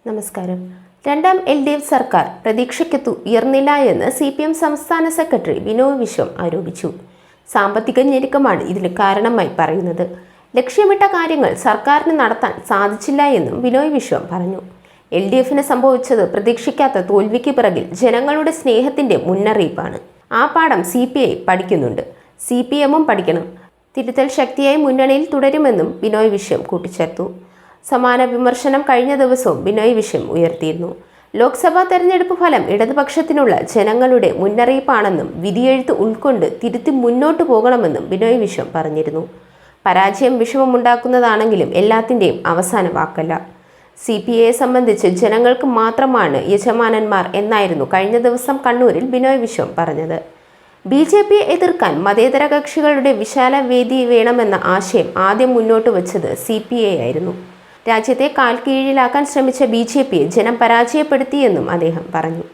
നമസ്കാരം. രണ്ടാം LDF സർക്കാർ പ്രതീക്ഷയ്ക്കത്തു ഉയർന്നില്ല എന്ന് CPM സംസ്ഥാന സെക്രട്ടറി ബിനോയ് വിശ്വം ആരോപിച്ചു. സാമ്പത്തിക ഞെരുക്കമാണ് ഇതിന് കാരണമായി പറയുന്നത്. ലക്ഷ്യമിട്ട കാര്യങ്ങൾ സർക്കാരിന് നടത്താൻ സാധിച്ചില്ല എന്നും ബിനോയ് വിശ്വം പറഞ്ഞു. LDFന് സംഭവിച്ചത് പ്രതീക്ഷിക്കാത്ത തോൽവിക്ക് പിറകിൽ ജനങ്ങളുടെ സ്നേഹത്തിന്റെ മുന്നറിയിപ്പാണ്. ആ പാഠം CPI പഠിക്കുന്നുണ്ട്, CPMും പഠിക്കണം. തിരുത്തൽ ശക്തിയായി മുന്നണിയിൽ തുടരുമെന്നും ബിനോയ് വിശ്വം കൂട്ടിച്ചേർത്തു. സമാന വിമർശനം കഴിഞ്ഞ ദിവസവും ബിനോയ് വിശ്വം ഉയർത്തിയിരുന്നു. ലോക്സഭാ തെരഞ്ഞെടുപ്പ് ഫലം ഇടതുപക്ഷത്തിനുള്ള ജനങ്ങളുടെ മുന്നറിയിപ്പാണെന്നും വിധിയെഴുത്ത് ഉൾക്കൊണ്ട് തിരുത്തി മുന്നോട്ടു പോകണമെന്നും ബിനോയ് വിശ്വം പറഞ്ഞിരുന്നു. പരാജയം വിഷമമുണ്ടാക്കുന്നതാണെങ്കിലും എല്ലാത്തിൻ്റെയും അവസാന വാക്കല്ല. CPIയെ സംബന്ധിച്ച് ജനങ്ങൾക്ക് മാത്രമാണ് യജമാനന്മാർ എന്നായിരുന്നു കഴിഞ്ഞ ദിവസം കണ്ണൂരിൽ ബിനോയ് വിശ്വം പറഞ്ഞത്. BJPയെ എതിർക്കാൻ മതേതര കക്ഷികളുടെ വിശാല വേദി വേണമെന്ന ആശയം ആദ്യം മുന്നോട്ട് വച്ചത് CPI ആയിരുന്നു. രാജ്യത്തെ കാൽക്കീഴിലാക്കാൻ ശ്രമിച്ച BJPയെ ജനം പരാജയപ്പെടുത്തിയെന്നും അദ്ദേഹം പറഞ്ഞു.